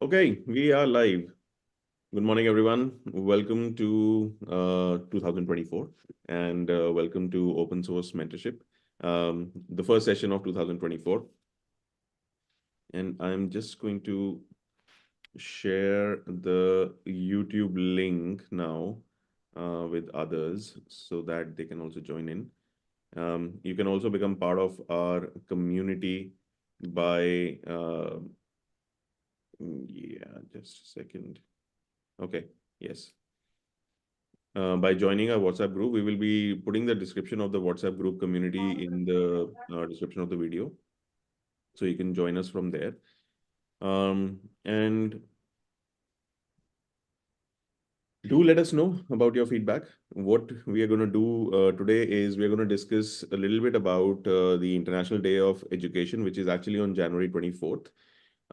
Okay, we are live. Good morning, everyone. Welcome to 2024 and welcome to Open Source Mentorship, the first session of 2024. And I'm just going to share the YouTube link now with others so that they can also join in. You can also become part of our community by, yeah, just a second. Okay, yes. By joining our WhatsApp group, we will be putting the description of the WhatsApp group community in the description of the video. So you can join us from there. And do let us know about your feedback. What we are going to do today is we are going to discuss a little bit about the International Day of Education, which is actually on January 24th.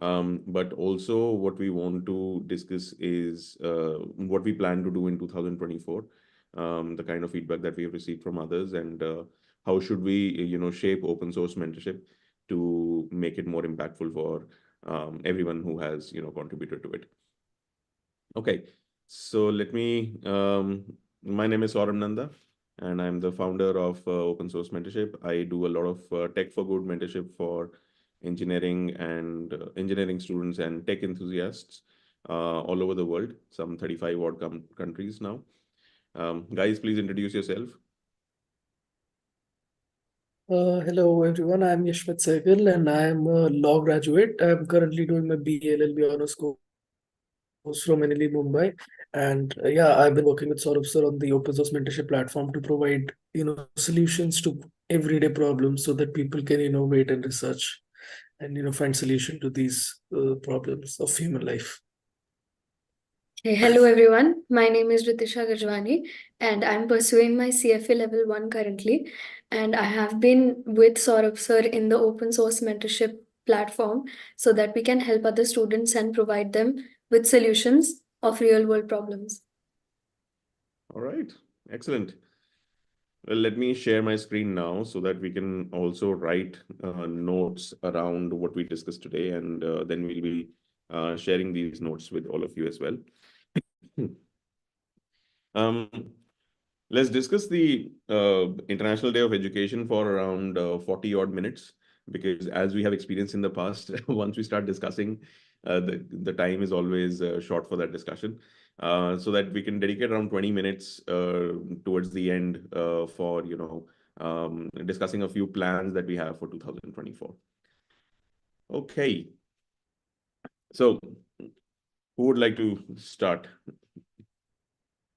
But also what we want to discuss is what we plan to do in 2024, the kind of feedback that we have received from others, and how should we, shape open source mentorship to make it more impactful for everyone who has, contributed to it. Okay, so my name is Saurabh Nanda, and I'm the founder of Open Source Mentorship. I do a lot of tech for good mentorship for engineering and engineering students and tech enthusiasts all over the world, some 35 odd countries now. Guys, please introduce yourself. Hello everyone, I'm Yashmit Segal and I'm a law graduate. I'm currently doing my BA LLB honors course from NLE Mumbai. And yeah, I've been working with Saurabh sir on the open source mentorship platform to provide, solutions to everyday problems so that people can innovate and research and, find solution to these problems of human life. Hey, hello everyone. My name is Ritisha Gajwani and I'm pursuing my CFA level 1 currently. And I have been with Saurabh sir in the open source mentorship platform so that we can help other students and provide them with solutions of real world problems. All right, excellent. Well, let me share my screen now so that we can also write notes around what we discussed today, and then we'll be sharing these notes with all of you as well. Let's discuss the International Day of Education for around 40 odd minutes, because as we have experienced in the past, once we start discussing, the time is always short for that discussion. So that we can dedicate around 20 minutes towards the end for, discussing a few plans that we have for 2024. Okay. So who would like to start?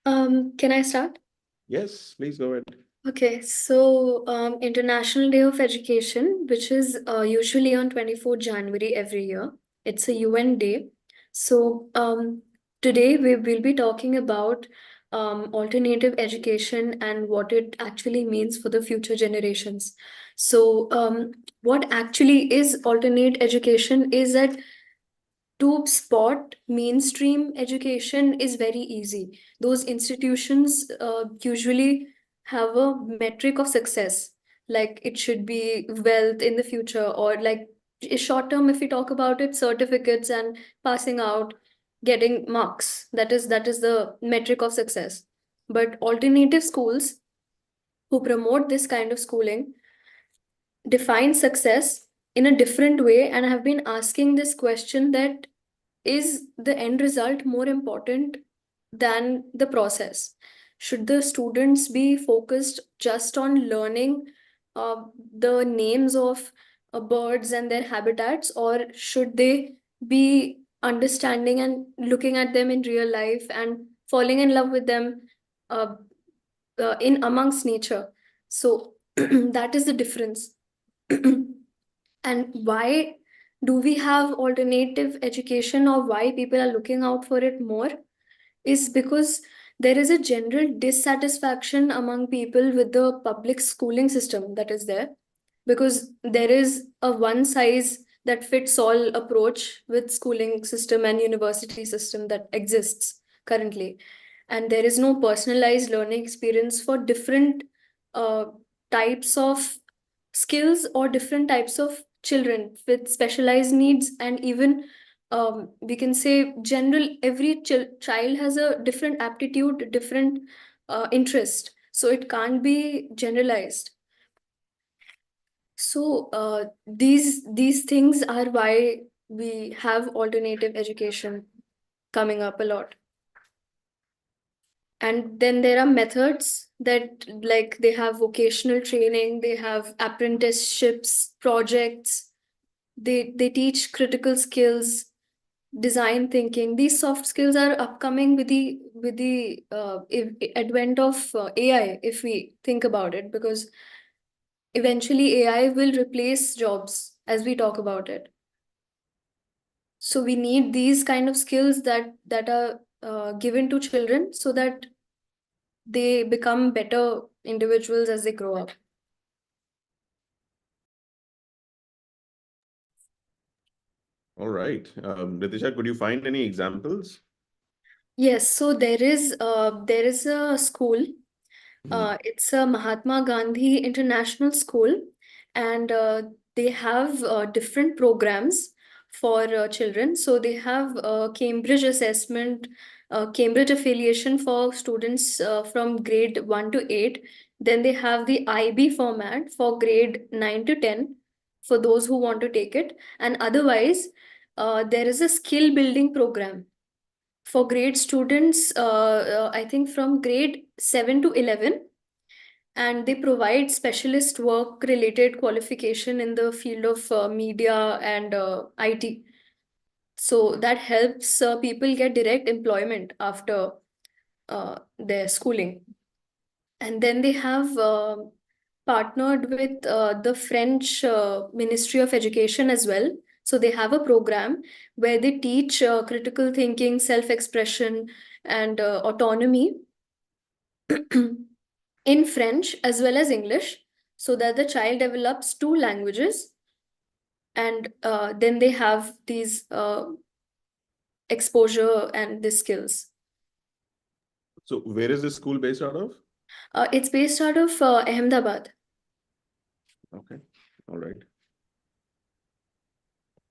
Can I start? Yes, please go ahead. Okay, so International Day of Education, which is usually on 24th January every year. It's a UN day. So today we will be talking about alternative education and what it actually means for the future generations. So what actually is alternate education is that to spot mainstream education is very easy. Those institutions usually have a metric of success, like it should be wealth in the future, or like short term, if we talk about it, certificates and passing out, getting marks. That is the metric of success. But alternative schools who promote this kind of schooling define success in a different way, and I have been asking this question, that is the end result more important than the process? Should the students be focused just on learning the names of birds and their habitats, or should they be understanding and looking at them in real life and falling in love with them uh, in amongst nature? So that is the difference. And why do we have alternative education, or why people are looking out for it more, is because there is a general dissatisfaction among people with the public schooling system that is there, because there is a one size that fits all approach with schooling system and university system that exists currently, and there is no personalized learning experience for different uh, types of skills or different types of children with specialized needs, and even we can say every child has a different aptitude, different interest. So it can't be generalized. So these things are why we have alternative education coming up a lot. And then there are methods that, like, they have vocational training, they have apprenticeships, projects, they teach critical skills, design thinking. These soft skills are upcoming with the advent of AI, if we think about it, because eventually AI will replace jobs as we talk about it. So we need these kind of skills that are given to children so that they become better individuals as they grow up. All right. Ritisha, could you find any examples? Yes, so there is a school. Mhm. It's a Mahatma Gandhi International School, and they have different programs for children. So they have Cambridge assessment, Cambridge affiliation for students from grade 1 to 8. Then they have the IB format for grade 9 to 10 for those who want to take it. And otherwise, there is a skill building program for grade students, I think from grade 7 to 11, and they provide specialist work related qualification in the field of media and IT. So that helps people get direct employment after their schooling. And then they have partnered with the French Ministry of Education as well. So they have a program where they teach critical thinking, self-expression, and autonomy in French as well as English, so that the child develops two languages, and then they have these exposure and the skills. So where is this school based out of? It's based out of Ahmedabad. Okay. All right.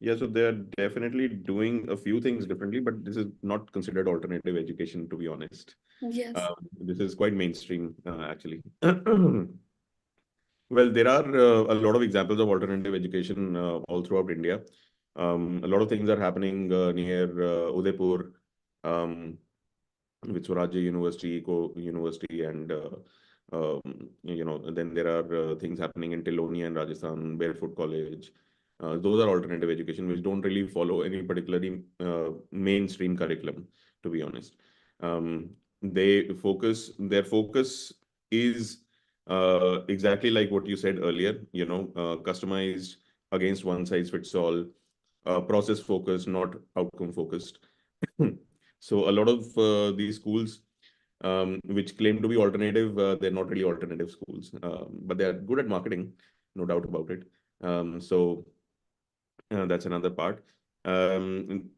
Yeah, so they're definitely doing a few things differently, but this is not considered alternative education, to be honest. Yes. This is quite mainstream, actually. Well, there are a lot of examples of alternative education all throughout India. A lot of things are happening near Udaipur, um, with Swarajya University, Eco University, and then there are things happening in Tiloni and Rajasthan, Barefoot College. Those are alternative education which don't really follow any particularly mainstream curriculum, to be honest. Their focus is exactly like what you said earlier, customized, against one size fits all, process focused, not outcome focused. So a lot of these schools, which claim to be alternative, they're not really alternative schools, but they're good at marketing, no doubt about it. So that's another part. Um,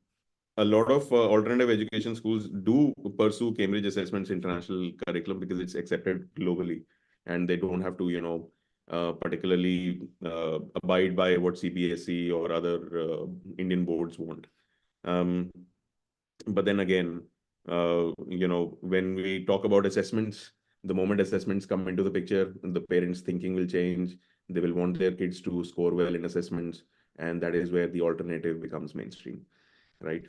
a lot of alternative education schools do pursue Cambridge Assessment's international curriculum because it's accepted globally, and they don't have to, particularly abide by what CBSE or other Indian boards want. Um, but then again, when we talk about assessments, the moment assessments come into the picture, the parents' thinking will change. They will want their kids to score well in assessments, and that is where the alternative becomes mainstream, right?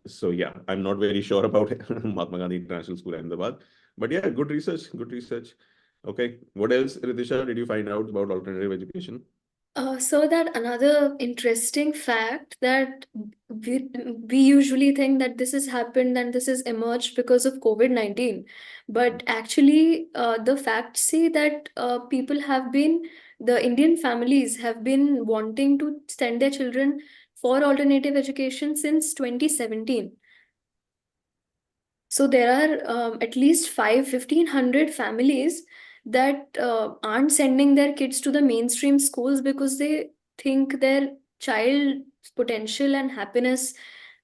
So yeah, I'm not very sure about Mahatma Gandhi International School, Ahmedabad, but yeah, good research, good research. Okay, what else, Ritisha, did you find out about alternative education? So that another interesting fact that we, we usually think that this has happened and this has emerged because of COVID-19. But actually, the facts say that the Indian families have been wanting to send their children for alternative education since 2017. So there are at least 1,500 families that aren't sending their kids to the mainstream schools because they think their child's potential and happiness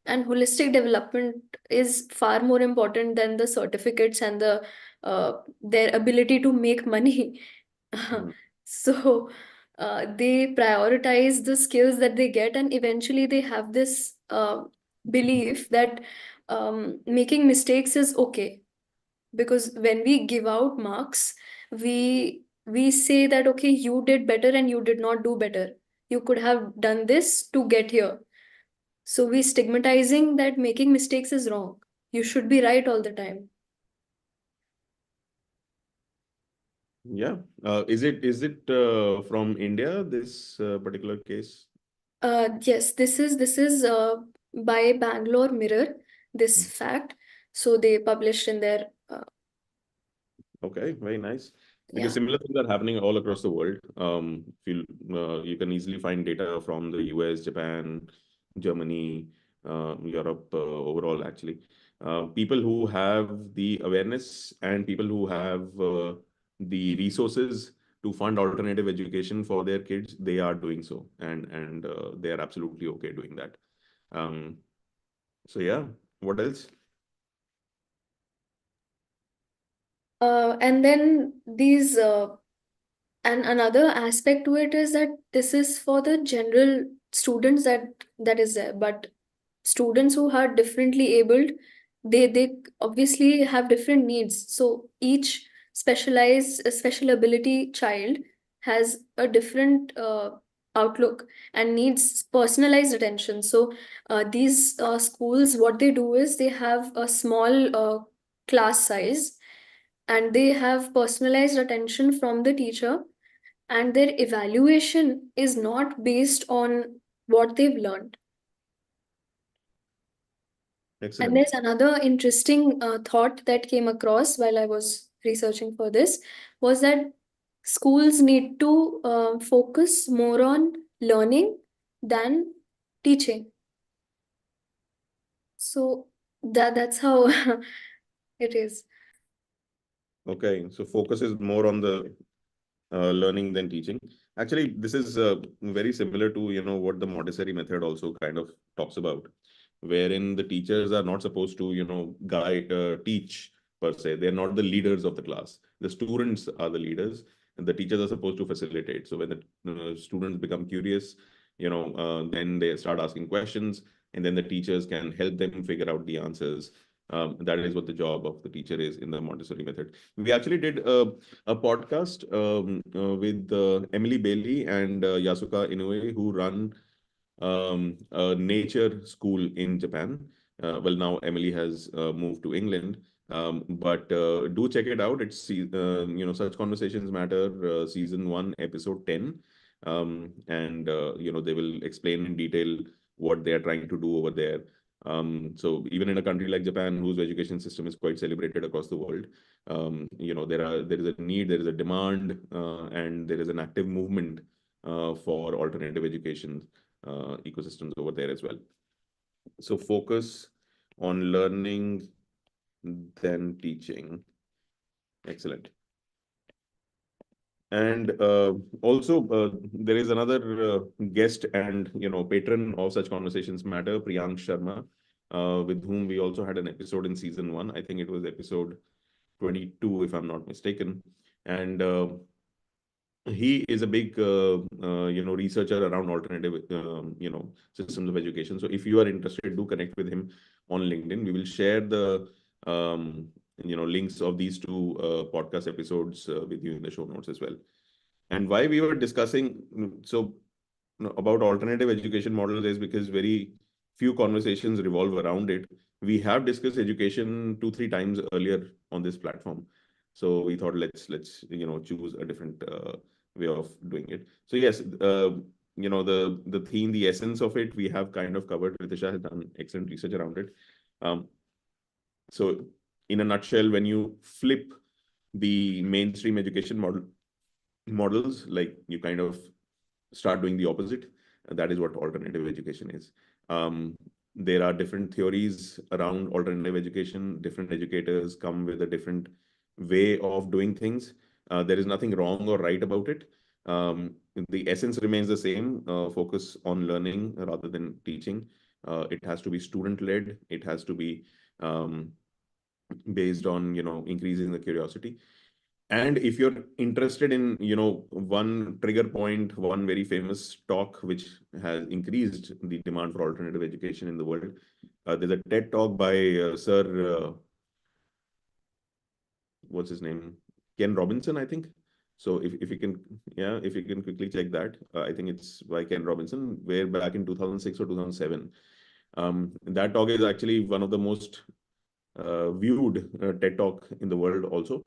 and holistic development is far more important than the certificates and their ability to make money. Mhm. So they prioritize the skills that they get, and eventually they have this belief that making mistakes is okay, because when we give out marks, we say that okay, you did better and you did not do better, you could have done this to get here. So we stigmatizing that making mistakes is wrong, you should be right all the time. Yeah. Is it from India, this particular case? Yes, this is by Bangalore Mirror, this fact. So they published in their Okay, very nice. Because yeah. similar things are happening all across the world. You can easily find data from the US, Japan, Germany, Europe, overall actually. People who have the awareness and people who have the resources to fund alternative education for their kids, they are doing so, and they are absolutely okay doing that. Um, so yeah, what else? And then these and another aspect to it is that this is for the general students that is there, but students who are differently abled, they obviously have different needs. So each specialized special ability child has a different outlook and needs personalized attention. So these schools, what they do is they have a small class size, and they have personalized attention from the teacher, and their evaluation is not based on what they've learned. And Excellent. there's another interesting thought that came across while I was researching for this, was that schools need to focus more on learning than teaching. So that's how it is. Okay, so focus is more on the learning than teaching. Actually, this is very similar to what the Montessori method also kind of talks about, wherein the teachers are not supposed to guide teach per se. They're not the leaders of the class. The students are the leaders, and the teachers are supposed to facilitate. So when the students become curious, then they start asking questions, and then the teachers can help them figure out the answers. That is what the job of the teacher is in the Montessori method. We actually did a podcast with Emily Bailey and Yasuka Inoue, who run a nature school in Japan. Well, now Emily has moved to England, but do check it out. Such conversations matter. Season 1, episode 10, and they will explain in detail what they are trying to do over there. So even in a country like Japan, whose education system is quite celebrated across the world, there is a need, there is a demand, and there is an active movement for alternative education ecosystems over there as well. So focus on learning than teaching. Excellent. And also, there is another guest and patron of such conversations matter, Priyank Sharma, with whom we also had an episode in season 1. I think it was episode 22, if I'm not mistaken. And he is a big researcher around alternative systems of education. So if you are interested, do connect with him on LinkedIn. We will share the links of these two podcast episodes with you in the show notes as well. And why we were discussing about alternative education models is because very few conversations revolve around it. We have discussed education 2-3 times earlier on this platform, so we thought let's choose a different way of doing it. So yes, the theme, the essence of it, we have kind of covered. Ritisha has done excellent research around it. Um, so in a nutshell, when you flip the mainstream education models, like you kind of start doing the opposite. That is what alternative education is. There are different theories around alternative education. Different educators come with a different way of doing things. There is nothing wrong or right about it. The essence remains the same, focus on learning rather than teaching. It has to be student-led. It has to be based on increasing the curiosity. And if you're interested in, one trigger point, one very famous talk which has increased the demand for alternative education in the world, there's a TED talk by Sir, what's his name? Ken Robinson, I think. So if you can, yeah, if you can quickly check that, I think it's by Ken Robinson, where back in 2006 or 2007, that talk is actually one of the most viewed TED talk in the world also.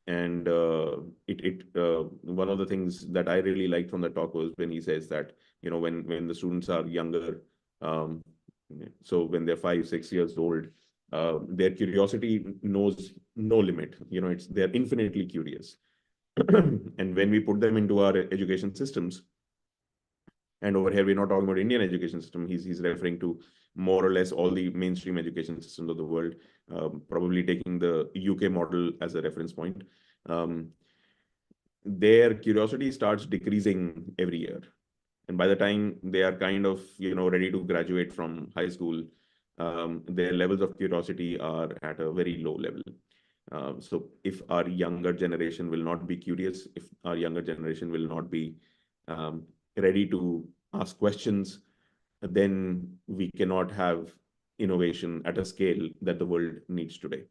And one of the things that I really liked from the talk was when he says that, when the students are younger, um, so when they're 5, 6 years old, their curiosity knows no limit. They're infinitely curious. And when we put them into our education systems, and over here we're not talking about Indian education system, he's referring to more or less all the mainstream education systems of the world, probably taking the UK model as a reference point. Um, their curiosity starts decreasing every year, and by the time they are kind of ready to graduate from high school, their levels of curiosity are at a very low level. So if our younger generation will not be curious, if our younger generation will not be ready to ask questions, then we cannot have innovation at a scale that the world needs today.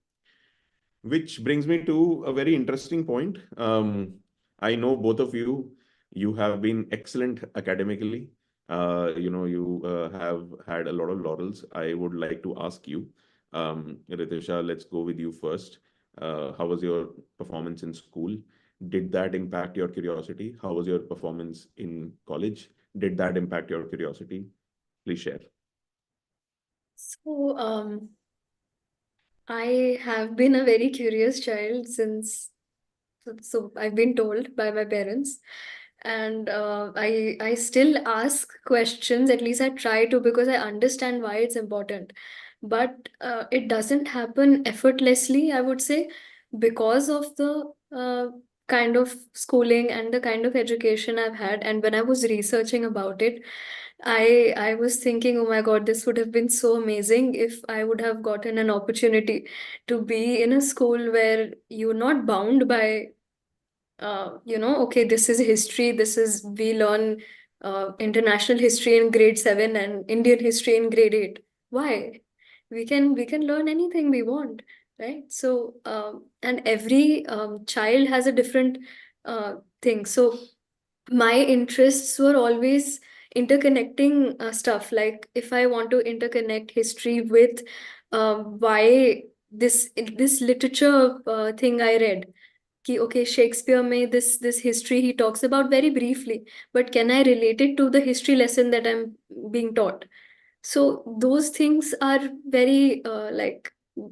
Which brings me to a very interesting point. I know both of you, you have been excellent academically. You have had a lot of laurels. I would like to ask you, Ritisha, let's go with you first. How was your performance in school? Did that impact your curiosity? How was your performance in college? Did that impact your curiosity? Please share. So, I have been a very curious child since, so I've been told by my parents, and I still ask questions. At least I try to, because I understand why it's important. But it doesn't happen effortlessly, I would say, because of the kind of schooling and the kind of education I've had. And when I was researching about it, I was thinking, oh my God, this would have been so amazing if I would have gotten an opportunity to be in a school where you're not bound by, okay, this is history, we learn international history in grade 7 and Indian history in grade 8. Why? We can learn anything we want, right? So, and every child has a different thing. So my interests were always interconnecting stuff. Like if I want to interconnect history with why this literature thing I read, कि okay, Shakespeare में this history he talks about very briefly, but can I relate it to the history lesson that I'm being taught? So those things are very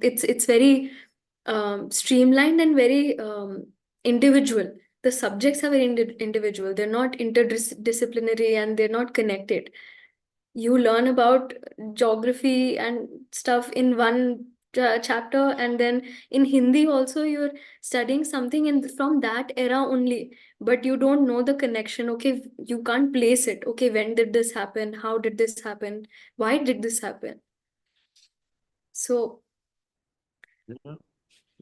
it's very streamlined and very individual. The subjects are very individual. They're not interdisciplinary and they're not connected. You learn about geography and stuff in one chapter, and then in Hindi also you're studying something from that era only, but you don't know the connection. Okay, you can't place it. Okay, when did this happen? How did this happen? Why did this happen? So Yeah,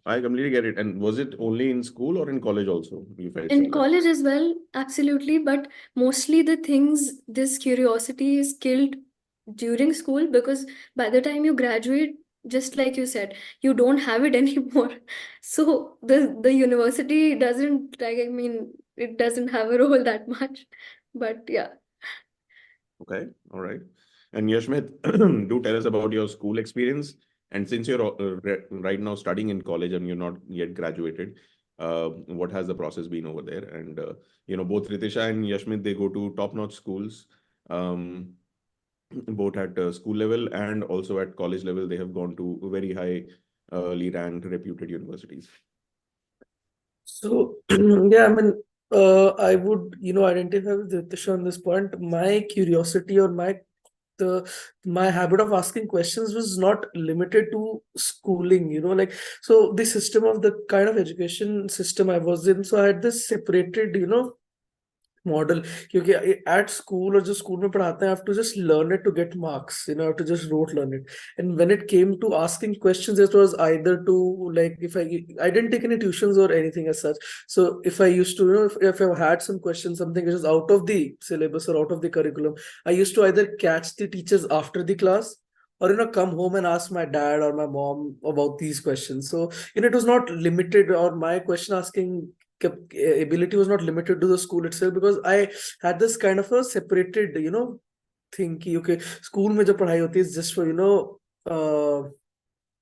I completely get it. And was it only in school or in college also you felt in similar? college as well, absolutely, but mostly the things, this curiosity is killed during school, because by the time you graduate, just like you said, you don't have it anymore. So the university doesn't, like, I mean, it doesn't have a role that much. But yeah. Okay, all right. And Yashmit, do tell us about your school experience. And since you're right now studying in college and you're not yet graduated, what has the process been over there? And both Ritisha and Yashmit, they go to top-notch schools, um, both at school level and also at college level. They have gone to very highly ranked, reputed universities. So yeah, I mean, I would, identify with Ritisha on this point. My curiosity or my habit of asking questions was not limited to schooling, like, so the system of the kind of education system I was in, so I had this separated, model, क्योंकि at school और जो school में पढ़ाते हैं, I have to just learn it to get marks, I have to just rote learn it. And when it came to asking questions, it was either to, like, if I didn't take any tuitions or anything as such. So if I used to, if I had some questions, something which is out of the syllabus or out of the curriculum, I used to either catch the teachers after the class, or come home and ask my dad or my mom about these questions. So it was not limited, or my question asking ability was not limited to the school itself, because I had this kind of a separated, thing ki, okay, school mein jo padhai hoti is just for uh,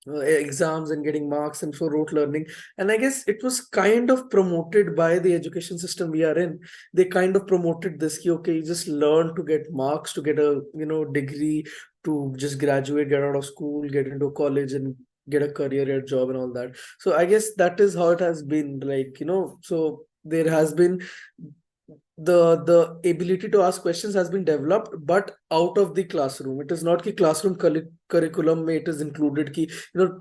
exams and getting marks and for rote learning. And I guess it was kind of promoted by the education system we are in. They kind of promoted this ki, okay, you just learn to get marks, to get a degree, to just graduate, get out of school, get into college, and get a career, a job, and all that. So I guess that is how it has been, like, so there has been the ability to ask questions has been developed, but out of the classroom. It is not ki classroom curriculum mein it is included ki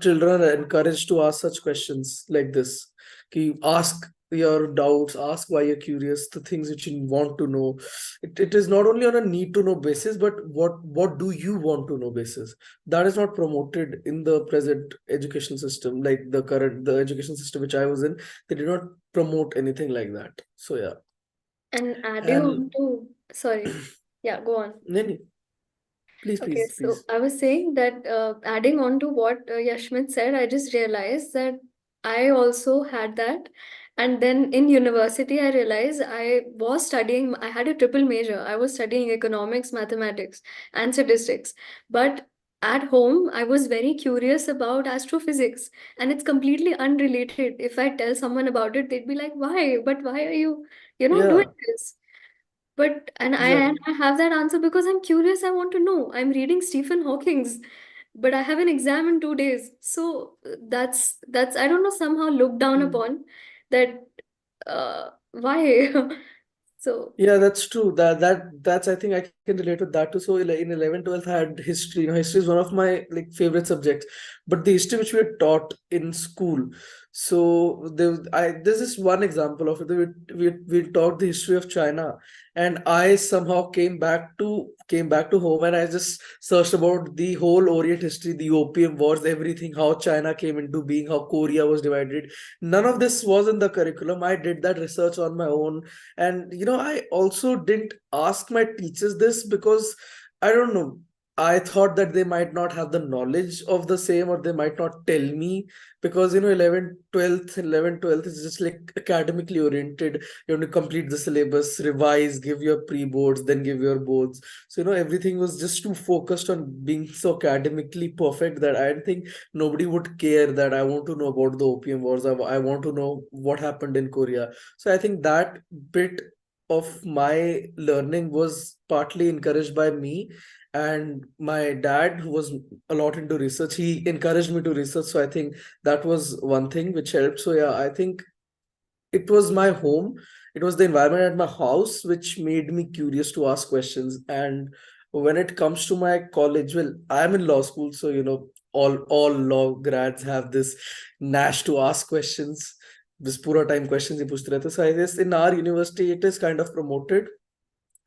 children are encouraged to ask such questions like this, ki ask your doubts, ask why you're curious, the things which you want to know. It is not only on a need to know basis, but what do you want to know basis. That is not promoted in the present education system, like the education system which I was in. They did not promote anything like that. So yeah. And adding And on to, sorry, yeah, go on. Nani, please, Okay, please, so please. I was saying that adding on to what Yashmit said, I just realized that I also had that. And then in university, I realized I was studying, I had a triple major. I was studying economics, mathematics, and statistics. But at home, I was very curious about astrophysics, and it's completely unrelated. If I tell someone about it, they'd be like, why? But why are you, doing Yeah, this? But and exactly. I have that answer because I'm curious. I want to know. I'm reading Stephen Hawking's, but I have an exam in 2 days. So that's I don't know, somehow looked down Mm. upon that. Why? So Yeah, that's true. That's I think I can relate with that too. So in 11th, 12th, I had history. History is one of my like favorite subjects. But the history which we were taught in school. So there's this one example of it. We taught the history of China, and I somehow came back to home, and I just searched about the whole Orient history, the Opium Wars, everything, how China came into being, how Korea was divided. None of this was in the curriculum. I did that research on my own. And I also didn't ask my teachers this, because I don't know, I thought that they might not have the knowledge of the same, or they might not tell me, because 11th 12th is just like academically oriented. You have to complete the syllabus, revise, give your pre-boards, then give your boards. So everything was just too focused on being so academically perfect that I didn't think nobody would care that I want to know about the Opium Wars. I want to know what happened in Korea. So I think that bit of my learning was partly encouraged by me, and my dad, who was a lot into research, he encouraged me to research. So I think that was one thing which helped. So yeah, I think it was my home, it was the environment at my house which made me curious to ask questions. And when it comes to my college, well, I'm in law school, so all law grads have this nash to ask questions. This pura time questions he पूछते रहते. So I guess in our university it is kind of promoted.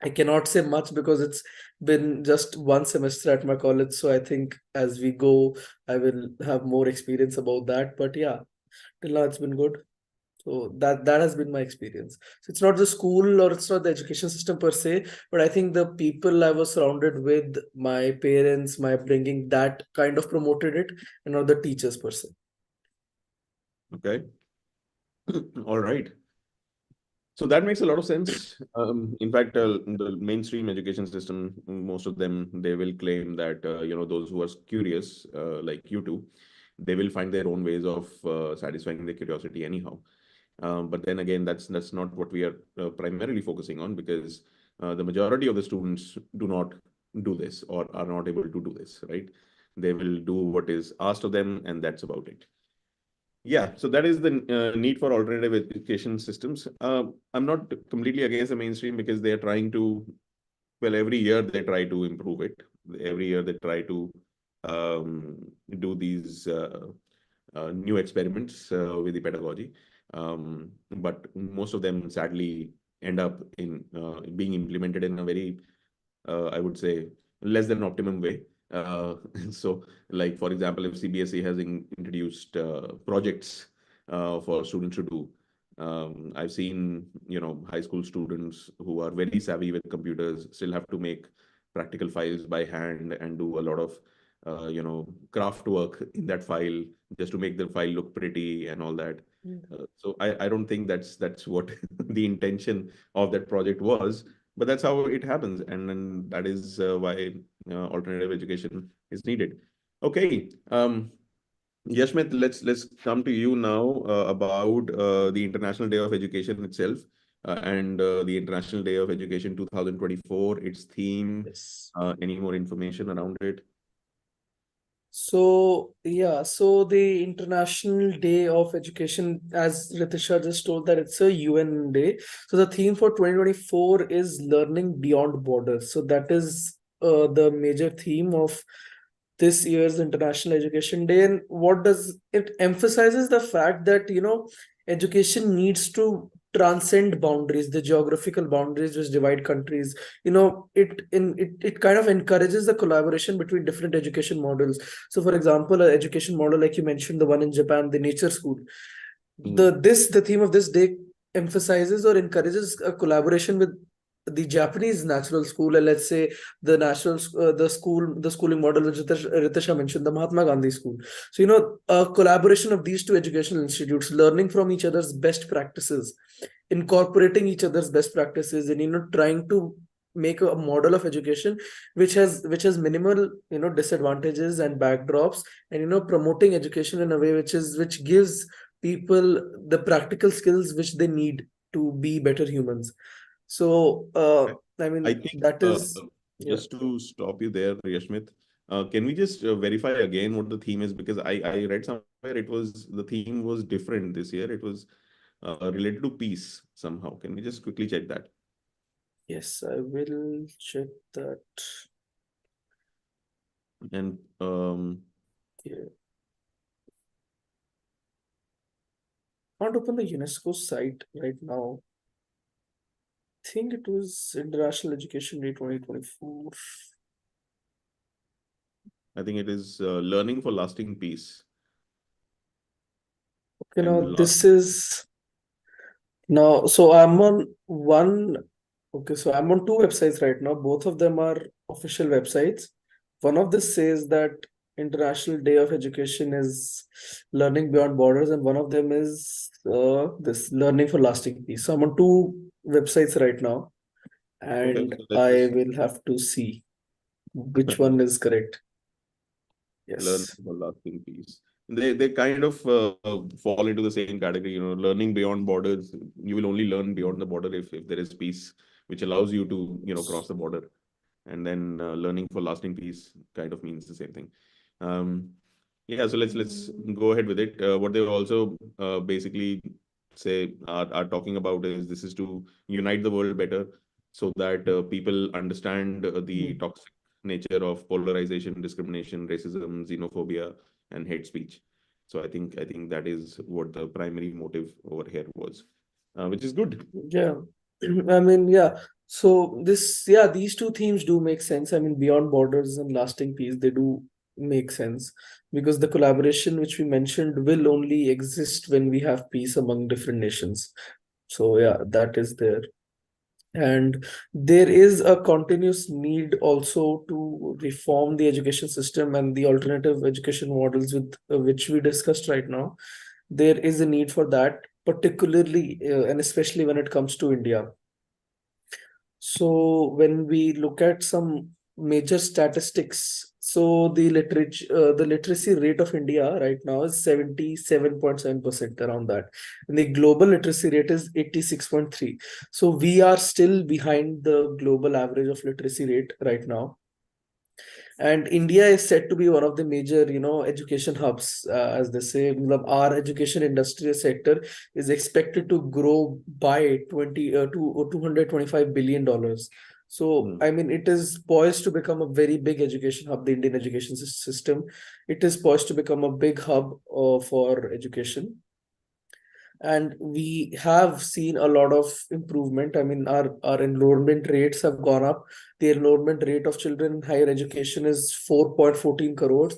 I cannot say much because it's been just one semester at my college. So I think as we go, I will have more experience about that. But yeah, till now it's been good. So that has been my experience. So it's not the school or it's not the education system per se, but I think the people I was surrounded with, my parents, my upbringing, that kind of promoted it, and not the teachers per se. Okay. All right. So that makes a lot of sense. In fact, the mainstream education system, most of them, they will claim that those who are curious, like you two, they will find their own ways of satisfying their curiosity anyhow. But then again, that's not what we are primarily focusing on, because the majority of the students do not do this or are not able to do this, right? They will do what is asked of them, and that's about it. Yeah, so that is the need for alternative education systems. I'm not completely against the mainstream, because they are trying to, well, every year they try to improve it. Every year they try to do these new experiments with the pedagogy. But most of them, sadly, end up in being implemented in a very, I would say, less than optimum way. So, like for example, if CBSE has introduced projects for students to do, I've seen, high school students who are very savvy with computers still have to make practical files by hand and do a lot of, craft work in that file just to make the file look pretty and all that. So I don't think that's what the intention of that project was, but that's how it happens, and then that is why alternative education is needed. Okay, Yashmit, let's come to you now about the International Day of Education itself and the International Day of Education 2024, its theme, Yes. any more information around it? So yeah, so the International Day of Education, as Ritisha just told, that it's a UN day. So the theme for 2024 is learning beyond borders. So that is the major theme of this year's International Education Day. And what does it emphasizes the fact that, education needs to transcend boundaries, the geographical boundaries which divide countries. It kind of encourages the collaboration between different education models. So for example, an education model like you mentioned, the one in Japan, the nature school, the theme of this day emphasizes or encourages a collaboration with the Japanese natural school, and let's say the schooling model which Ritisha mentioned, the Mahatma Gandhi school. So a collaboration of these two educational institutes, learning from each other's best practices, incorporating each other's best practices, and trying to make a model of education which has minimal disadvantages and backdrops, and promoting education in a way which gives people the practical skills which they need to be better humans. So I I mean think that is, yeah. just to stop you there, Yashmit, can we just verify again what the theme is? Because I read somewhere the theme was different this year. It was related to peace somehow. Can we just quickly check that? Yes, I will check that. And Yeah. Can't open the UNESCO site right now. I think it was International Education Day 2024. I think it is learning for lasting peace. Okay, And now the last, this is now, so I'm on one. Okay, so I'm on two websites right now. Both of them are official websites. One of this says that International Day of Education is Learning Beyond Borders, and one of them is this Learning for Lasting Peace. So I'm on two websites right now, okay, and so let's I just will have to see which one is correct. learn Yes. for lasting peace. They kind of fall into the same category, learning beyond borders. You will only learn beyond the border if there is peace, which allows you to, cross the border. And then learning for lasting peace kind of means the same thing. Um, yeah, so let's go ahead with it. What they also basically say are talking about is this is to unite the world better so that people understand the Mhm. toxic nature of polarization, discrimination, racism, xenophobia, and hate speech. So I think that is what the primary motive over here was, which is good. Yeah. I mean, yeah. So yeah, these two themes do make sense. I mean, beyond borders and lasting peace, they do make sense because the collaboration which we mentioned will only exist when we have peace among different nations. So yeah, that is there. And there is a continuous need also to reform the education system and the alternative education models with which we discussed right now. There is a need for that, particularly and especially when it comes to India. So when we look at some major statistics, so the literacy rate of India right now is 77.7%, around that. And the global literacy rate is 86.3. So we are still behind the global average of literacy rate right now. And India is said to be one of the major education hubs, as they say. Our education industry sector is expected to grow by 225 billion dollars. So Hmm. I mean, it is poised to become a very big education hub. The Indian education system, it is poised to become a big hub for education. and we have seen a lot of improvement. I mean, our enrollment rates have gone up. The enrollment rate of children in higher education is 4.14 crores.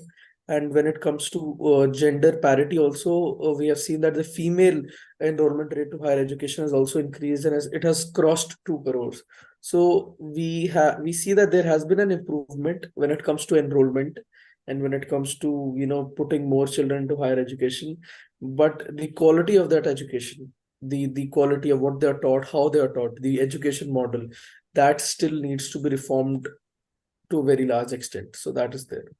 And when it comes to gender parity also, we have seen that the female enrollment rate to higher education has also increased, and it has crossed 2 crores. So we see that there has been an improvement when it comes to enrollment, and when it comes to putting more children into higher education. But the quality of that education, the quality of what they are taught, how they are taught, the education model, that still needs to be reformed to a very large extent. So that is there.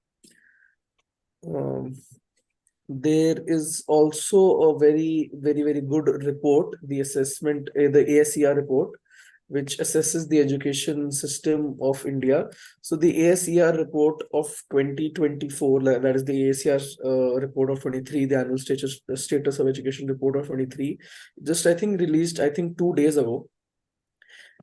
There is also a very good report, the assessment, the ASER report, which assesses the education system of India. So the ASER report of 2024, that is the ASER report of 23, the annual status of education report of 23, just I think released 2 days ago.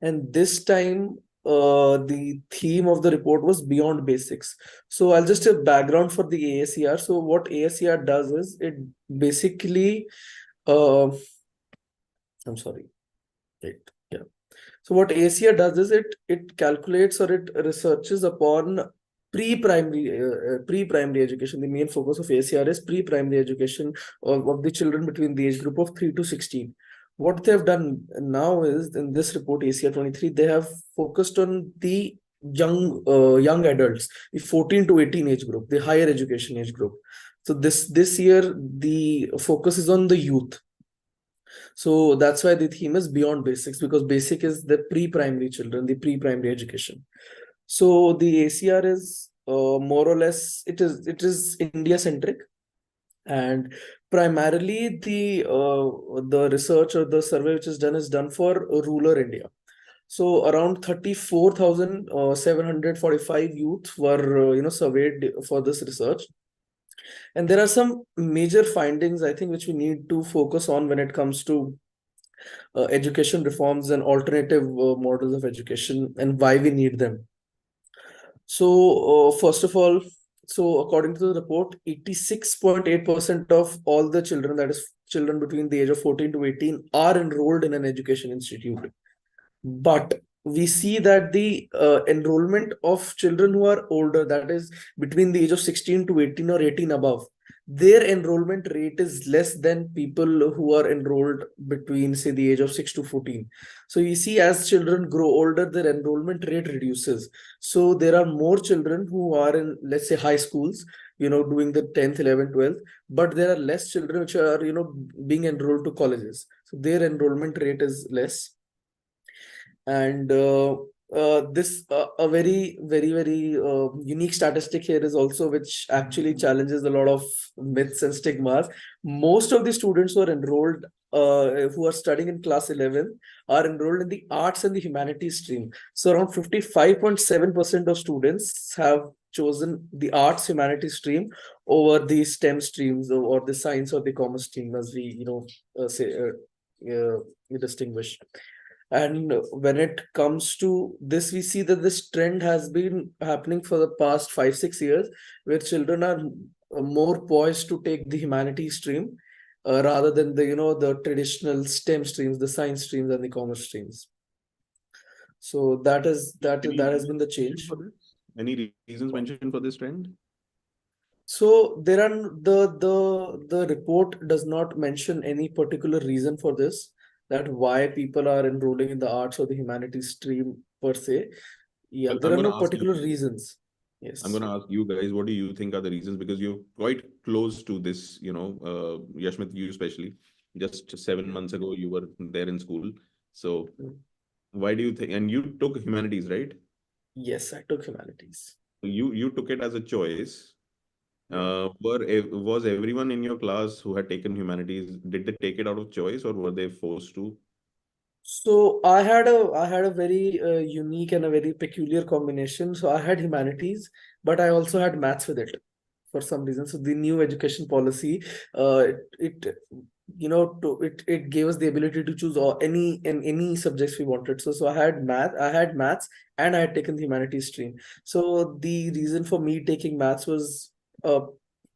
And this time, the theme of the report was beyond basics. So I'll just have background for the ASER. So what ASER does is it basically, I'm sorry, right? Yeah. So what ASER does is it calculates or it researches upon pre-primary education. The main focus of ASER is pre-primary education of the children between the age group of 3 to 16. What they have done now is, in this report ASER 23, they have focused on the young adults, the 14 to 18 age group, the higher education age group. So this year the focus is on the youth. So that's why the theme is beyond basics, because basic is the pre-primary children, the pre-primary education. So the ACR is more or less, it is India centric, and primarily the research or the survey which is done for rural India. So around 34,745 youth were surveyed for this research. And there are some major findings, I think, which we need to focus on when it comes to education reforms and alternative models of education, and why we need them. So first of all, so according to the report, 86.8% of all the children, that is children between the age of 14 to 18, are enrolled in an education institute. But we see that the enrollment of children who are older, that is between the age of 16 to 18 or 18 above, their enrollment rate is less than people who are enrolled between, say, the age of 6 to 14. So you see, as children grow older, their enrollment rate reduces. So there are more children who are in, let's say, high schools, doing the 10th, 11th, 12th, but there are less children which are, being enrolled to colleges. So their enrollment rate is less. And this a very unique statistic here is also, which actually challenges a lot of myths and stigmas. Most of the students who are enrolled, who are studying in class 11, are enrolled in the arts and the humanities stream. So around 55.7% of students have chosen the arts humanities stream over the STEM streams, or the science or the commerce stream, as we we distinguish. And when it comes to this, we see that this trend has been happening for the past 5-6 years, where children are more poised to take the humanities stream rather than the traditional STEM streams, the science streams and the commerce streams. So that has been the change. Any reasons mentioned for this trend? So there are the report does not mention any particular reason for this, that why people are enrolling in the arts or the humanities stream per se. Yeah, Well, there I'm are going no to ask particular you. reasons. I'm Yes. going to ask you guys, what do you think are the reasons? Because you're quite close to this, Yashmit, you especially. Just 7 months ago, you were there in school. So why do you think? And you took humanities, right? Yes, I took humanities. You took it as a choice. Was everyone in your class who had taken humanities, did they take it out of choice, or were they forced to? So I had a very unique and a very peculiar combination. So I had humanities, but I also had maths with it for some reason. So the new education policy, it gave us the ability to choose any subjects we wanted. So I had maths, and I had taken the humanities stream. So the reason for me taking maths was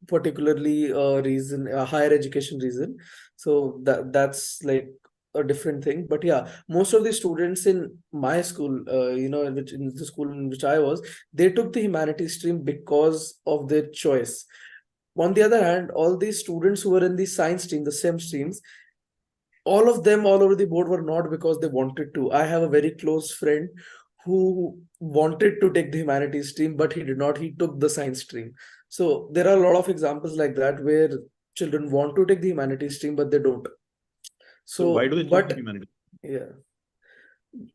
particularly a reason, a higher education reason. So that's like a different thing. But yeah, most of the students in my school, which in the school in which I was, they took the humanities stream because of their choice. On the other hand, all these students who were in the science stream, the STEM streams, all of them all over the board were not because they wanted to. I have a very close friend who wanted to take the humanities stream, but he did not. He took the science stream. So there are a lot of examples like that where children want to take the humanities stream, but they don't. So why So, do they choose but humanities? yeah,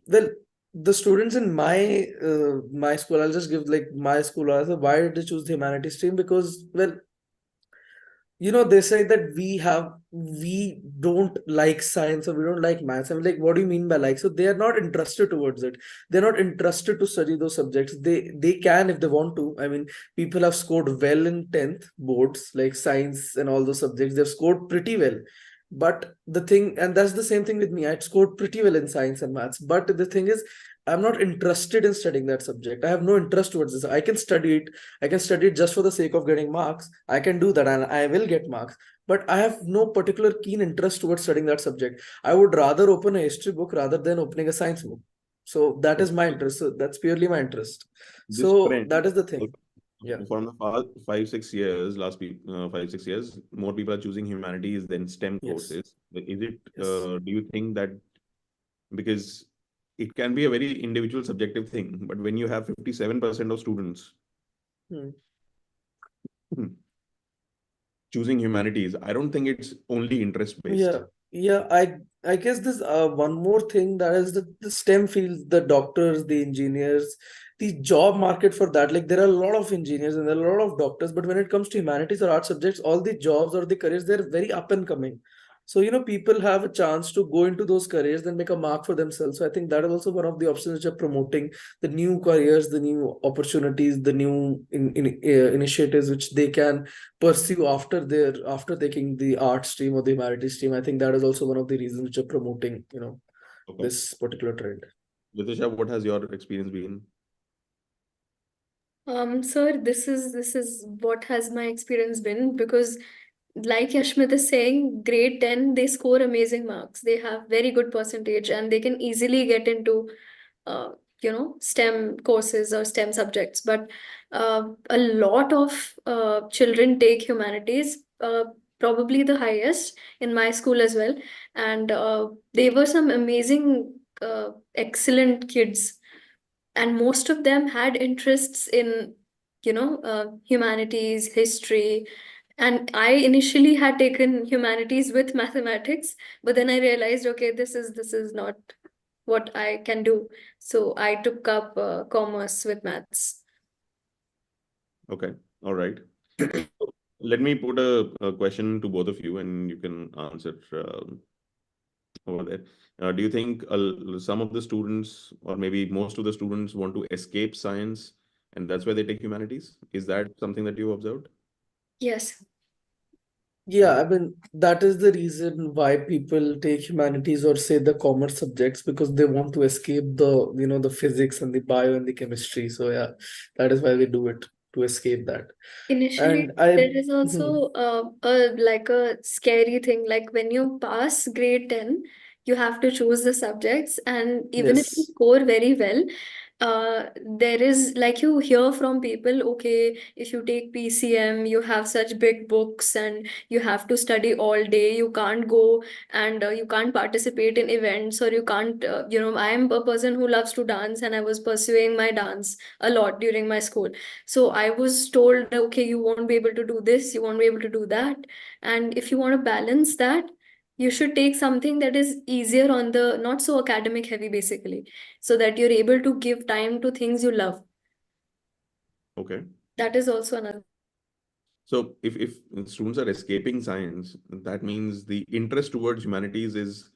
well, the students in my school, I'll just give like my school answer. Why did they choose the humanities stream? Because, well, they say that we don't like science or we don't like maths. I'm like, what do you mean by like? So they are not interested towards it. They're not interested to study those subjects. They can if they want to. I mean, people have scored well in 10th boards, like science and all those subjects. They've scored pretty well. But the thing, and that's the same thing with me. I scored pretty well in science and maths. But the thing is, I'm not interested in studying that subject. I have no interest towards this. I can study it just for the sake of getting marks. I can do that and I will get marks. But I have no particular keen interest towards studying that subject. I would rather open a history book rather than opening a science book. So that is my interest. So that's purely my interest. This So trend that is the thing. Yeah. from the past 5 6 years, last 5 6 years, more people are choosing humanities than STEM Yes. courses. Is it? Yes. Do you think that because it can be a very individual subjective thing, but when you have 57% of students Hmm. choosing humanities, I don't think it's only interest based. Yeah, yeah. I guess this one more thing, that is the STEM fields, the doctors, the engineers, the job market for that. Like there are a lot of engineers and there are a lot of doctors, but when it comes to humanities or art subjects, all the jobs or the careers, they're very up and coming. So people have a chance to go into those careers and make a mark for themselves. So I think that is also one of the options which are promoting the new careers, the new opportunities, the new initiatives which they can pursue after taking the art stream or the humanities stream. I think that is also one of the reasons which are promoting Okay. this particular trend. Ritisha, what has your experience been? Sir, this is what has my experience been, because like Yashmit is saying, grade 10, they score amazing marks. They have very good percentage and they can easily get into uh, STEM courses or STEM subjects. But a lot of children take humanities, probably the highest in my school as well. And they were some amazing, excellent kids, and most of them had interests in humanities, history. And I initially had taken humanities with mathematics, but then I realized, okay, this is not what I can do. So I took up commerce with maths. Okay, all right. Let me put a question to both of you, and you can answer over there. Do you think some of the students, or maybe most of the students, want to escape science, and that's why they take humanities? Is that something that you observed? Yes. Yeah, I mean, that is the reason why people take humanities or say the commerce subjects, because they want to escape the physics and the bio and the chemistry. So yeah, that is why they do it, to escape that. Initially, And I there is also a scary thing. Like when you pass grade 10, you have to choose the subjects, and even if you yes. score very well, there is, like, you hear from people, okay, if you take PCM, you have such big books and you have to study all day. You can't go and you can't participate in events, or you can't, I am a person who loves to dance, and I was pursuing my dance a lot during my school. So I was told, okay, you won't be able to do this, you won't be able to do that. And if you want to balance that, you should take something that is easier on the not so academic heavy, basically, so that you're able to give time to things you love. Okay. That is also another. So if students are escaping science, that means the interest towards humanities is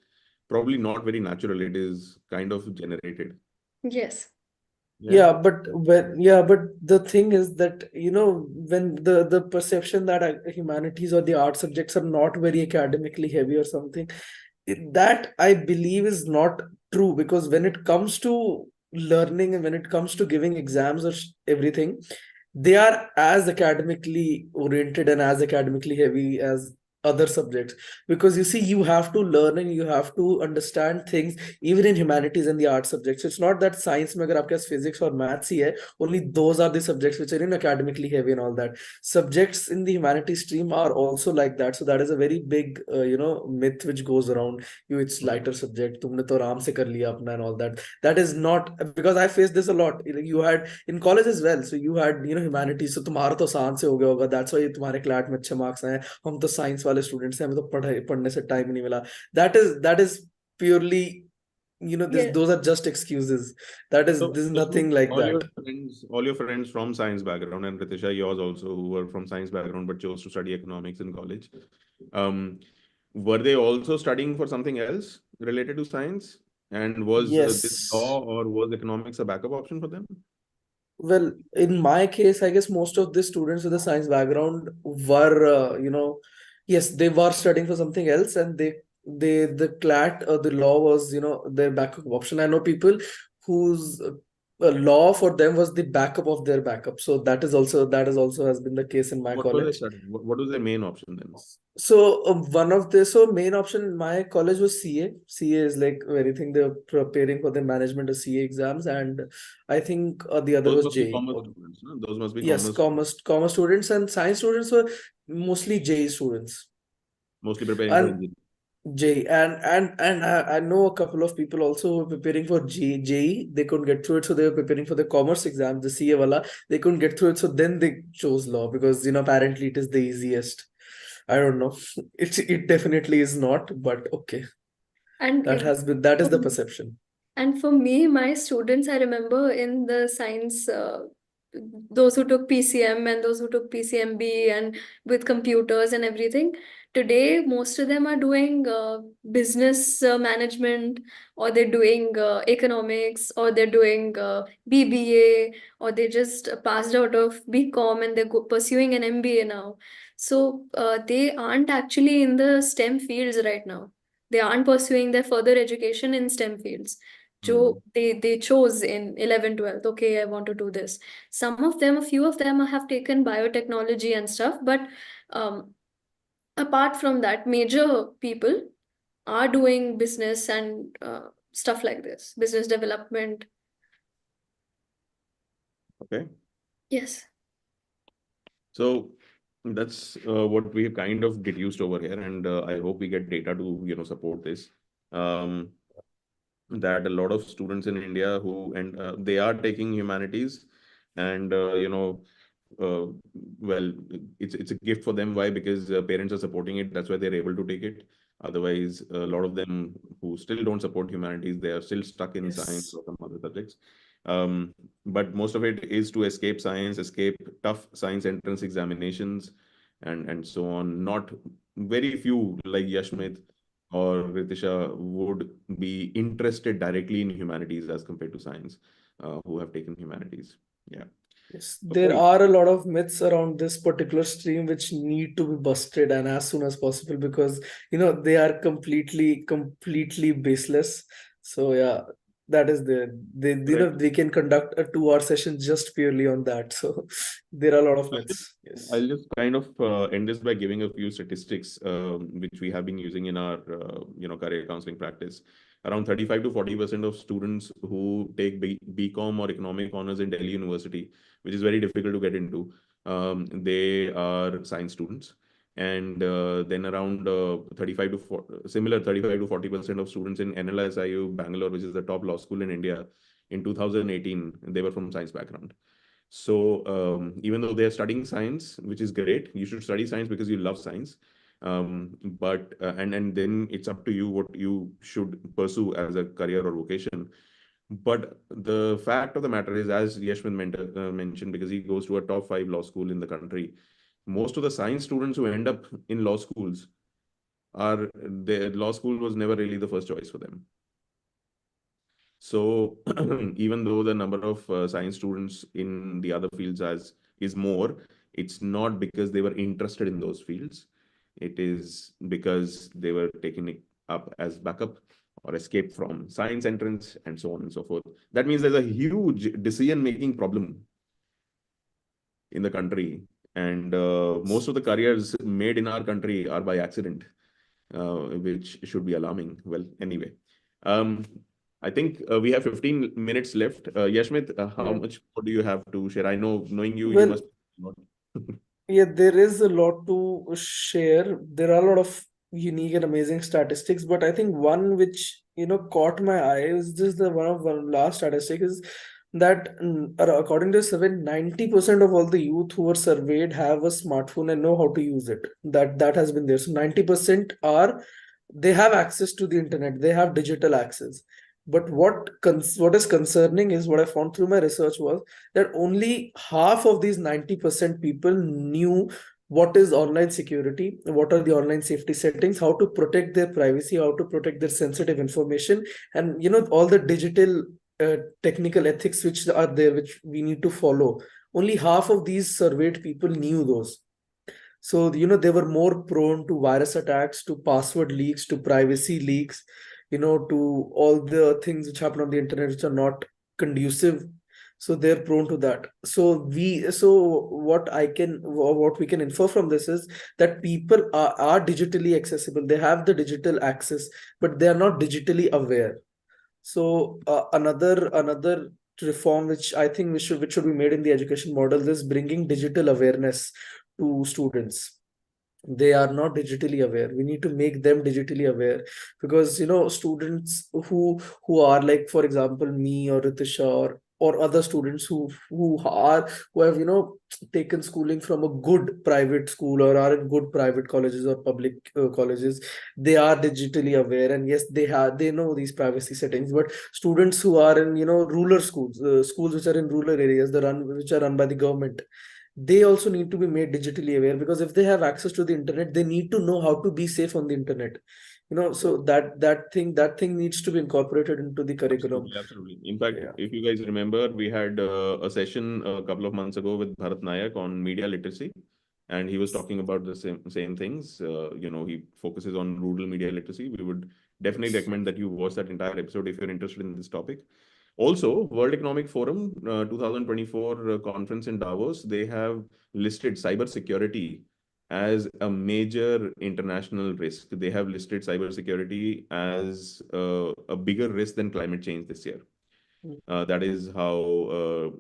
probably not very natural. It is kind of generated. Yes. Yeah. But the thing is that when the perception that humanities or the art subjects are not very academically heavy or something, that I believe is not true, because when it comes to learning and when it comes to giving exams or everything, they are as academically oriented and as academically heavy as other subjects, because you see, you have to learn and you have to understand things even in humanities and the art subjects. It's not that science mein agar aapke paas physics or maths hi hai, only those are the subjects which are in academically heavy and all that. Subjects in the humanities stream are also like that. So that is a very big myth which goes around you. It's lighter subject, tumne to aram se kar liya apna and all that. That is not, because I faced this a lot. You had in college as well, so you had humanities, so तुम्हारा तो आसान से हो गया होगा, that's why तुम्हारे CLAT में अच्छे मार्क्स आए. हम तो साइंस वाले स्टूडेंट्स हैं, हमें तो पढ़ने से टाइम ही नहीं मिला. That is purely, Yeah. those are just excuses. This is Yashmit, nothing like that. all your friends from science background, and Ritisha, yours also, who were from science background but chose to study economics in college, um, were they also studying for something else related to science? And was this Yes. law or was economics a backup option for them? Well, in my case, I guess most of the students with a science background were, yes, they were studying for something else, and the CLAT or the law was, their backup option. I know people whose law for them was the backup of their backup. So that is also has been the case in my What were they college. studying? What was their main option then? So main option in my college was CA. CA is like very thing they're preparing for the management of CA exams, and I think the other Those was must be J. commerce students, no? Those must be Yes, commerce students, commerce students, and science students were mostly JE students. mostly preparing for And engineering. JE, and I know a couple of people also who were preparing for JE. They couldn't get through it, so they were preparing for the commerce exam, the CA wala. They couldn't get through it, so then they chose law because apparently it is the easiest. I don't know. It definitely is not, but okay. And That is the perception. And for me, my students, I remember in the science, those who took PCM and those who took PCMB and with computers and everything, today most of them are doing business management, or they're doing economics, or they're doing BBA, or they just passed out of BCom and they're pursuing an MBA now. So they aren't actually in the STEM fields right now. They aren't pursuing their further education in STEM fields. Hmm. They chose in 11 12. Okay, I want to do this. Some of them, a few of them have taken biotechnology and stuff, but um, apart from that, major people are doing business and stuff like this, business development. Okay. Yes. So that's what we have kind of deduced over here, and I hope we get data to support this. Um, that a lot of students in India who and they are taking humanities, and uh, well, it's a gift for them. Why? Because parents are supporting it. That's why they're able to take it. Otherwise, a lot of them who still don't support humanities, they are still stuck in science Yes. or some other subjects. But most of it is to escape science, escape tough science entrance examinations, and so on. Not very few like Yashmit or Ritisha would be interested directly in humanities as compared to science, who have taken humanities. Yeah. Yes, there Okay. are a lot of myths around this particular stream which need to be busted, and as soon as possible, because they are completely baseless. So yeah, that is there. Right. We can conduct a 2 hour session just purely on that. So there are a lot of myths. Yes. I'll just kind of end this by giving a few statistics which we have been using in our career counseling practice. Around 35 to 40% of students who take BCom or economic honors in Delhi University, which is very difficult to get into, they are science students. And then around 35 to 35 to 40% of students in NLSIU Bangalore, which is the top law school in India, in 2018, they were from science background. So even though they're studying science, which is great, you should study science because you love science. But and then it's up to you what you should pursue as a career or vocation. But the fact of the matter is, as Yashwin mentioned, because he goes to a top 5 law school in the country, most of the science students who end up in law schools are their law school was never really the first choice for them. So even though the number of science students in the other fields as is more, it's not because they were interested in those fields. It is because they were taking it up as backup or escape from science entrance and so on and so forth. That means there's a huge decision-making problem in the country, and most of the careers made in our country are by accident, which should be alarming. Well, anyway, um, I think we have 15 minutes left. Yashmit, how Yeah. much more do you have to share? I know, knowing you, you Well, must. yeah, there is a lot to share. There are a lot of unique and amazing statistics, but I think one which caught my eye is just the one last statistic is that according to a survey, 90% of all the youth who were surveyed have a smartphone and know how to use it. That has been there. So 90% are they have access to the internet, they have digital access. But what is concerning is what I found through my research was that only half of these 90% people knew what is online security, what are the online safety settings, how to protect their privacy, how to protect their sensitive information, and all the digital technical ethics which are there, which we need to follow. Only half of these surveyed people knew those. So, they were more prone to virus attacks, to password leaks, to privacy leaks, to all the things which happen on the internet which are not conducive. So they're prone to that. So what we can infer from this is that people are digitally accessible. They have the digital access, but they are not digitally aware. So another reform which I think which should be made in the education model is bringing digital awareness to students. They are not digitally aware. We need to make them digitally aware, because students who are like, for example, me or Ritisha or other students who have taken schooling from a good private school or are in good private colleges or public colleges. They are digitally aware, and yes, they know these privacy settings. But students who are in rural schools, schools which are in rural areas, which are run by the government, they also need to be made digitally aware, because if they have access to the internet, they need to know how to be safe on the internet. So that thing needs to be incorporated into the curriculum. Absolutely, absolutely. In fact, Yeah. if you guys remember, we had a session a couple of months ago with Bharat Nayak on media literacy, and he was talking about the same things. He focuses on rural media literacy. We would definitely recommend that you watch that entire episode if you're interested in this topic. Also, World Economic Forum 2024 conference in Davos, they have listed cybersecurity as a major international risk. They have listed cybersecurity as a bigger risk than climate change this year. That is how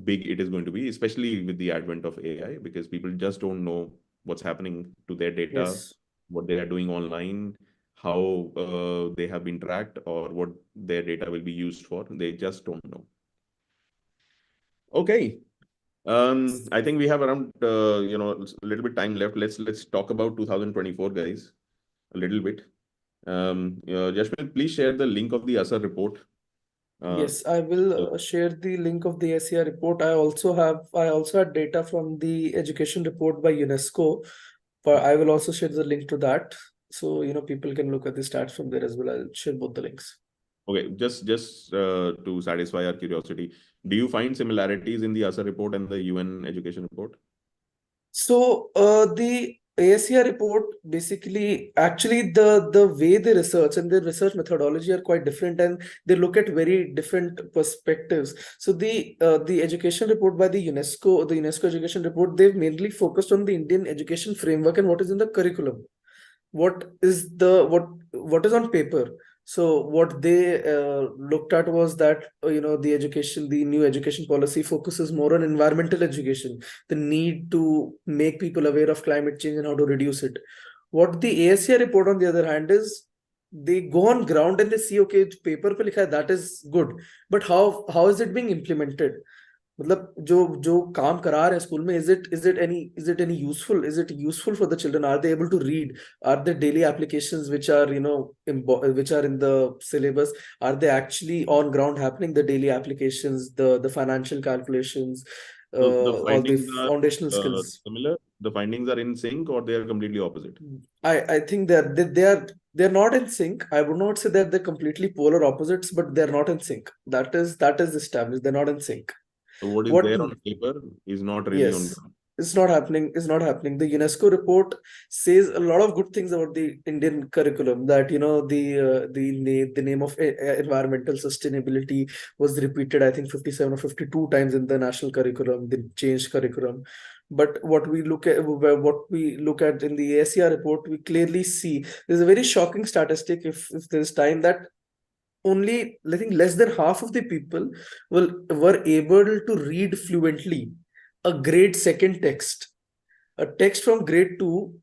big it is going to be, especially with the advent of AI, because people just don't know what's happening to their data, Yes. what they are doing online, how they have been tracked, or what their data will be used for. They just don't know. Okay. I think we have around a little bit time left. Let's talk about 2024, guys, a little bit. Yashmit, please share the link of the ASA report. Yes, I will share the link of the SER report. I also had data from the education report by UNESCO, but I will also share the link to that. So, people can look at the stats from there as well. I'll share both the links. Okay, just to satisfy our curiosity, do you find similarities in the ASA report and the UN education report? So the ASER report, basically, actually the way they research and their research methodology are quite different, and they look at very different perspectives. So the education report by the UNESCO education report, they've mainly focused on the Indian education framework and what is in the curriculum. What is on paper. So what they looked at was that the new education policy focuses more on environmental education, the need to make people aware of climate change and how to reduce it. What the ASER report, on the other hand, is they go on ground and they see, okay, paper pe likha hai, that is good, but how is it being implemented? मतलब जो काम करा रहे हैं school में, is it any useful for the children? Are they able to read? Are the daily applications which are which are in the syllabus, are they actually on ground happening? The daily applications, the financial calculations, So the all the findings are foundational skills. similar. The findings are in sync, or they are completely opposite. I think they're not in sync. I would not say that they're completely polar opposites, but they're not in sync. That is established. They're not in sync. So what is What there on paper is not really on Yes. ground. It's not happening. It's not happening. The UNESCO report says a lot of good things about the Indian curriculum. That the name of environmental sustainability was repeated, I think 57 or 52 times in the national curriculum, the changed curriculum. But what we look at in the ASER report, we clearly see there's a very shocking statistic. If there's time, that only I think less than half of the people were able to read fluently a grade second text. A text from grade two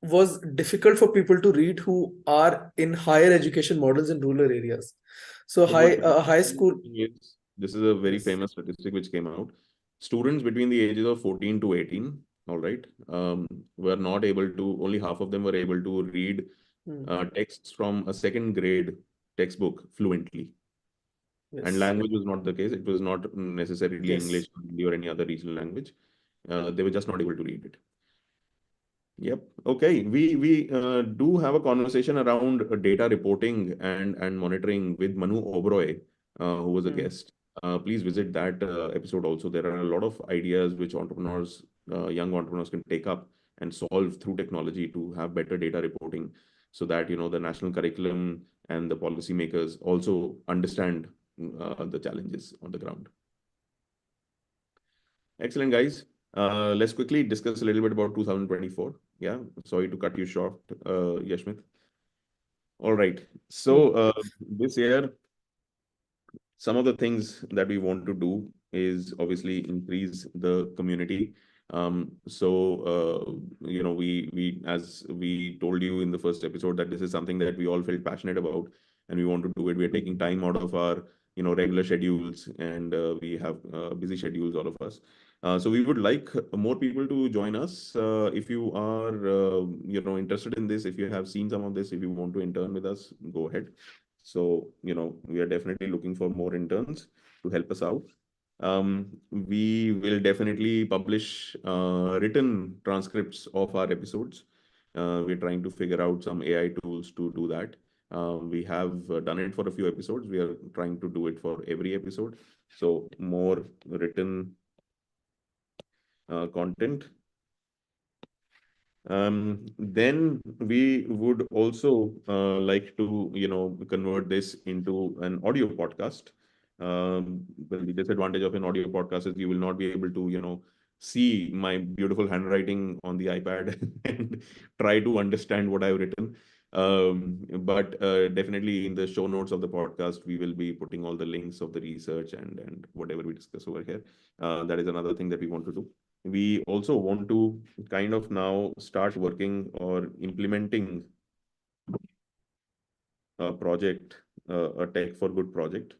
was difficult for people to read who are in higher education models in rural areas. So But what high school. is, this is a very Yes. famous statistic which came out. Students between the ages of 14 to 18, all right, were not able to, only half of them were able to read Hmm. texts from a second grade textbook fluently. And Yes. language was not the case. It was not necessarily Yes. English or Hindi or any other regional language. They were just not able to read it. Yep. Okay. We do have a conversation around data reporting and monitoring with Manu Oberoi, who was a Hmm. guest. Please visit that episode also. There are a lot of ideas which entrepreneurs, young entrepreneurs can take up and solve through technology to have better data reporting so that, the national curriculum and the policymakers also understand the challenges on the ground. Excellent, guys. Let's quickly discuss a little bit about 2024. Yeah, sorry to cut you short, Yashmit. All right. So Hmm. this year, some of the things that we want to do is obviously increase the community. We as we told you in the first episode that this is something that we all felt passionate about, and we want to do it. We are taking time out of our regular schedules, and we have busy schedules, all of us. So we would like more people to join us. If you are interested in this, if you have seen some of this, if you want to intern with us, go ahead. So, we are definitely looking for more interns to help us out. We will definitely publish written transcripts of our episodes. We're trying to figure out some AI tools to do that. We have done it for a few episodes. We are trying to do it for every episode. So more written content. Then we would also like to, convert this into an audio podcast. Well, the disadvantage of an audio podcast is you will not be able to, see my beautiful handwriting on the iPad and try to understand what I've written. But definitely in the show notes of the podcast, we will be putting all the links of the research and whatever we discuss over here. That is another thing that we want to do. We also want to kind of now start working or implementing a project, a tech for good project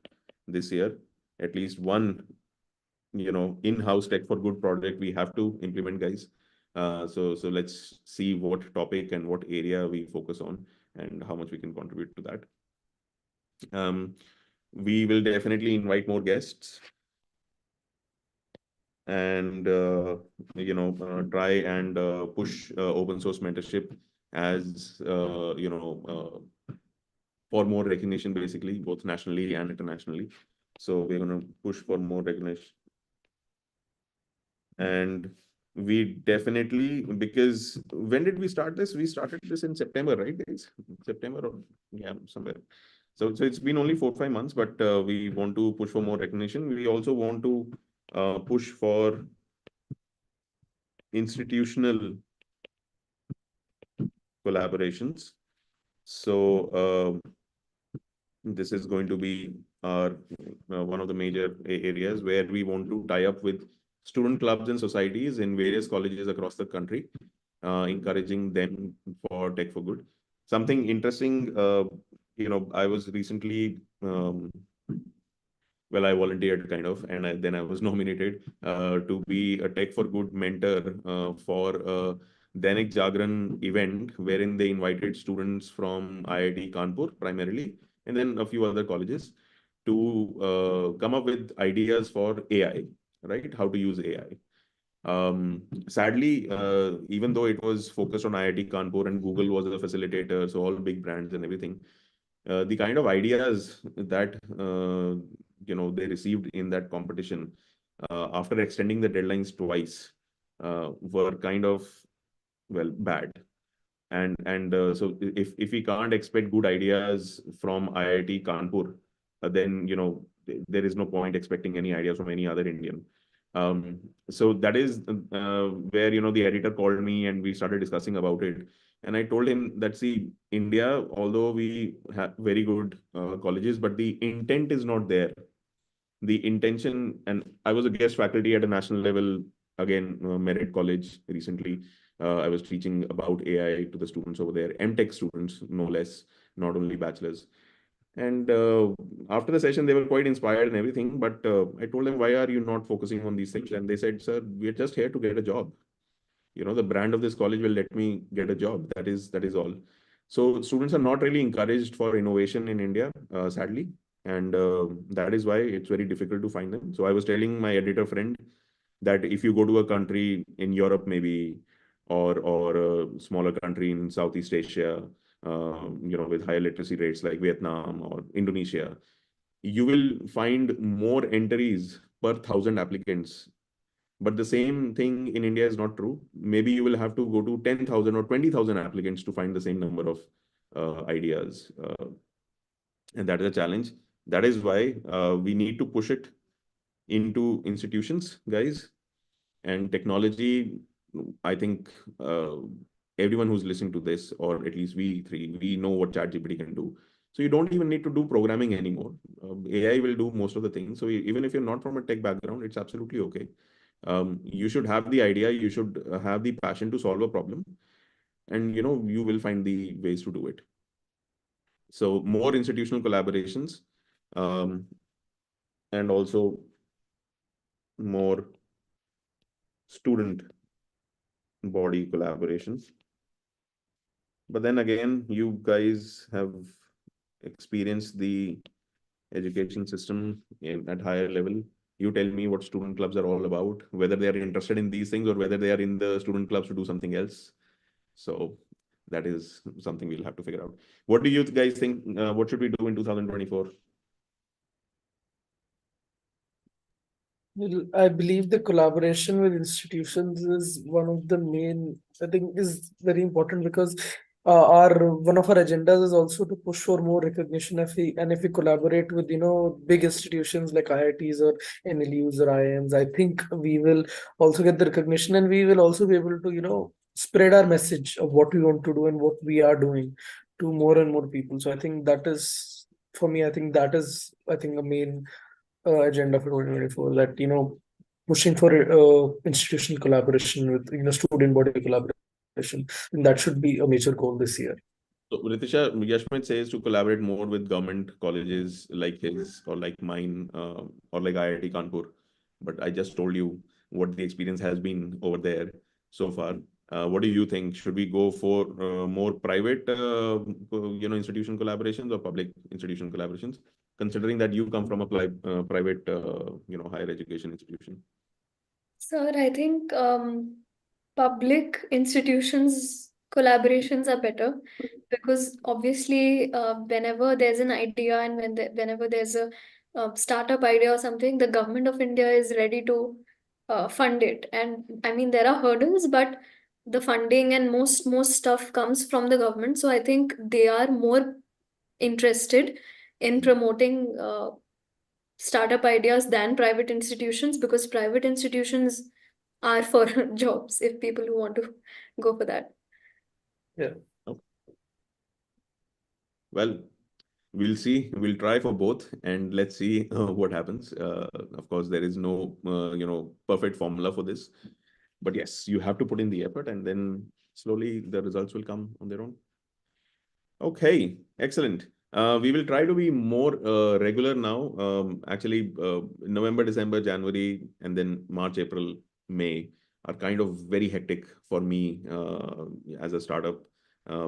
this year. At least one, in-house tech for good project we have to implement, guys. So let's see what topic and what area we focus on and how much we can contribute to that. We will definitely invite more guests and try and push open source mentorship as for more recognition, basically both nationally and internationally. So we're going to push for more recognition, and we definitely, because when did we start this? We started this in September, right, guys? September, or yeah, somewhere. So it's been only 4 or 5 months, but we want to push for more recognition. We also want to push for institutional collaborations. So this is going to be our one of the major areas where we want to tie up with student clubs and societies in various colleges across the country, encouraging them for tech for good. Something interesting, I was recently I volunteered kind of, and then I was nominated to be a Tech for Good mentor for a Dainik Jagran event wherein they invited students from IIT Kanpur primarily, and then a few other colleges to come up with ideas for AI, right? How to use AI. Sadly, even though it was focused on IIT Kanpur and Google was a facilitator, so all big brands and everything, the kind of ideas that they received in that competition after extending the deadlines twice, were kind of, well, bad. And so if we can't expect good ideas from IIT Kanpur, then there is no point expecting any ideas from any other Indian. So that is where the editor called me and we started discussing about it. And I told him that, see, India, although we have very good colleges, but the intent is not there. The intention, and I was a guest faculty at a national level, again, Merit College recently. I was teaching about AI to the students over there, MTech students, no less, not only bachelors. And after the session, they were quite inspired and everything. But I told them, why are you not focusing on these things? And they said, sir, we're just here to get a job. The brand of this college will let me get a job. That is all. So students are not really encouraged for innovation in India, sadly. And that is why it's very difficult to find them. So I was telling my editor friend that if you go to a country in Europe, maybe, or a smaller country in Southeast Asia, with higher literacy rates like Vietnam or Indonesia, you will find more entries per 1,000 applicants. But the same thing in India is not true. Maybe you will have to go to 10,000 or 20,000 applicants to find the same number of ideas. And that is a challenge. That is why we need to push it into institutions, guys. And technology, I think everyone who's listening to this, or at least we three, we know what ChatGPT can do. So you don't even need to do programming anymore. AI will do most of the things. So even if you're not from a tech background, it's absolutely okay. You should have the idea, you should have the passion to solve a problem, and you will find the ways to do it. So more institutional collaborations, and also more student body collaborations. But then again, you guys have experienced the education system at higher level. You tell me what student clubs are all about, whether they are interested in these things or whether they are in the student clubs to do something else. So that is something we'll have to figure out. What do you guys think? What should we do in 2024? Well, I believe the collaboration with institutions is one of the main, I think, is very important because our one of our agendas is also to push for more recognition. If we collaborate with big institutions like IITs or NLUs or IIMs, I think we will also get the recognition, and we will also be able to spread our message of what we want to do and what we are doing to more and more people. So I think that is, for me, I think that is a main agenda for 2024, that pushing for institutional collaboration with student body collaboration, and that should be a major goal this year. So Ritisha, Yashmit says to collaborate more with government colleges like his or like mine, or like IIT Kanpur. But I just told you what the experience has been over there so far. What do you think? Should we go for more private, institution collaborations or public institution collaborations? Considering that you come from a private, higher education institution. Sir, I think public institutions collaborations are better because obviously whenever there's an idea and whenever there's a startup idea or something, the government of India is ready to fund it. And I mean, there are hurdles, but the funding and most stuff comes from the government. So I think they are more interested in promoting startup ideas than private institutions, because private institutions are for jobs if people who want to go for that. Yeah. Well, we'll see. We'll try for both, and let's see what happens. Of course, there is no perfect formula for this, but yes, you have to put in the effort, and then slowly the results will come on their own. Okay, excellent. We will try to be more regular now. Actually, November, December, January, and then March, April, May are kind of very hectic for me as a startup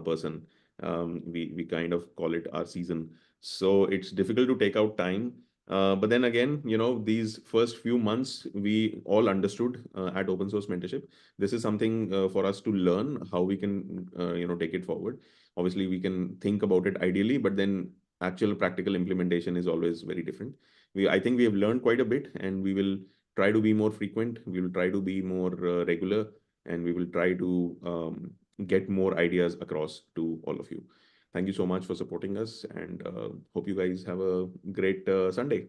person. We kind of call it our season. So it's difficult to take out time. But then again, these first few months, we all understood at Open Source Mentorship. This is something for us to learn how we can, take it forward. Obviously, we can think about it ideally, but then actual practical implementation is always very different. I think we have learned quite a bit, and we will try to be more frequent. We will try to be more regular, and we will try to get more ideas across to all of you. Thank you so much for supporting us, and hope you guys have a great Sunday.